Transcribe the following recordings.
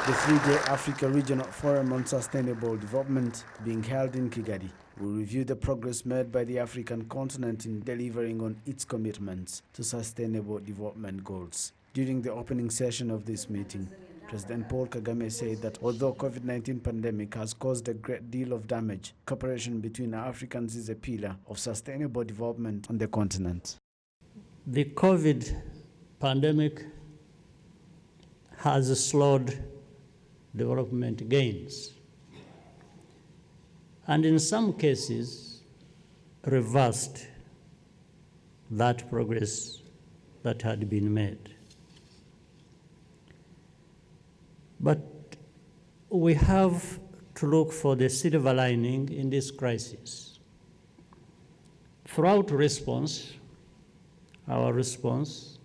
The three-day Africa Regional Forum on Sustainable Development being held in Kigali will review the progress made by the African continent in delivering on its commitments to sustainable development goals. During the opening session of this meeting, President Paul KAGAME said that although COVID-19 pandemic has caused a great deal of damage, cooperation between Africans is a pillar of sustainable development on the continent. The COVID pandemic has slowed development gains, and in some cases reversed that progress that had been made. But we have to look for the silver lining in this crisis. Throughout our response,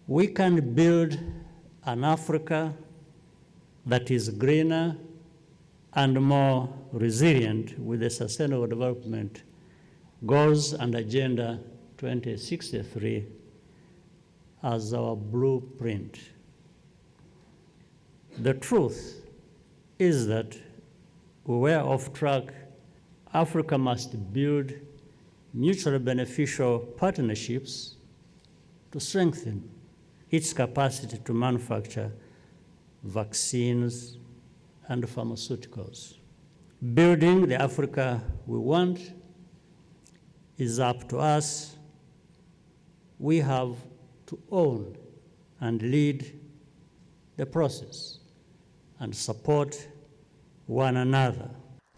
we can build an Africa that is greener and more resilient with the Sustainable Development Goals and Agenda 2063 as our blueprint. The truth is that we were off track. Africa must build mutually beneficial partnerships to strengthen its capacity to manufacture vaccines and pharmaceuticals. Building the Africa we want is up to us. We have to own and lead the process and support one another.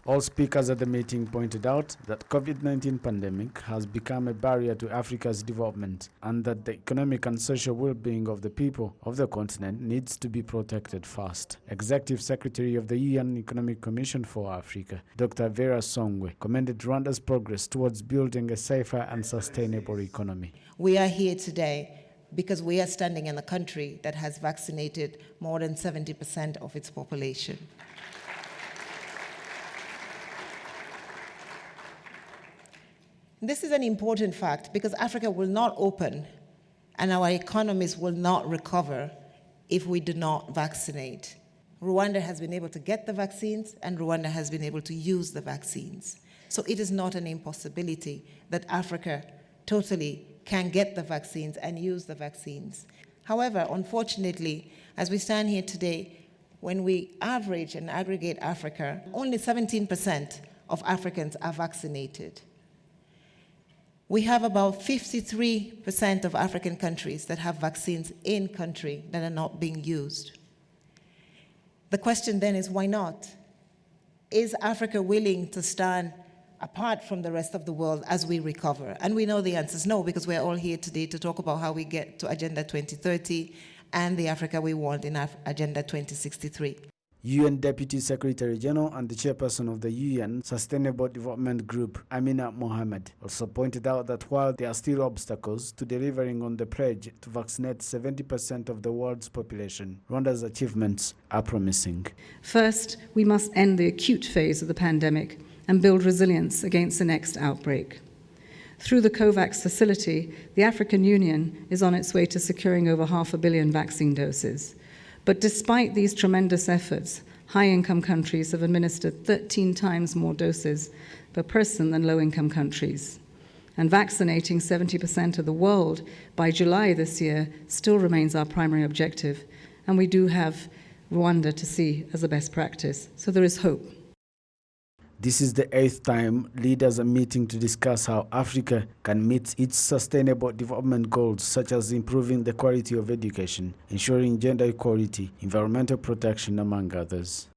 All speakers at the meeting pointed out that COVID-19 pandemic has become a barrier to Africa's development and that the economic and social well-being of the people of the continent needs to be protected first. Executive Secretary of the UN Economic Commission for Africa, Dr. Vera Songwe, commended Rwanda's progress towards building a safer and sustainable economy. We are here today because we are standing in a country that has vaccinated more than 70% of its population. This is an important fact because Africa will not open and our economies will not recover if we do not vaccinate. Rwanda has been able to get the vaccines and Rwanda has been able to use the vaccines. So it is not an impossibility that Africa totally can get the vaccines and use the vaccines. However, unfortunately, as we stand here today, when we average and aggregate Africa, only 17% of Africans are vaccinated. We have about 53% of African countries that have vaccines in country that are not being used. The question then is, why not? Is Africa willing to stand apart from the rest of the world as we recover? And we know the answer is no, because we're all here today to talk about how we get to Agenda 2030 and the Africa we want in Agenda 2063. UN Deputy Secretary General and the chairperson of the UN Sustainable Development Group, Amina Mohamed, also pointed out that while there are still obstacles to delivering on the pledge to vaccinate 70% of the world's population, Rwanda's achievements are promising. First, we must end the acute phase of the pandemic and build resilience against the next outbreak. Through the COVAX facility, the African Union is on its way to securing over 500 million vaccine doses. But despite these tremendous efforts, high-income countries have administered 13 times more doses per person than low-income countries. And vaccinating 70% of the world by July this year still remains our primary objective. And we do have Rwanda to see as a best practice. So there is hope. This is the 8th time leaders are meeting to discuss how Africa can meet its sustainable development goals, such as improving the quality of education, ensuring gender equality, environmental protection, among others.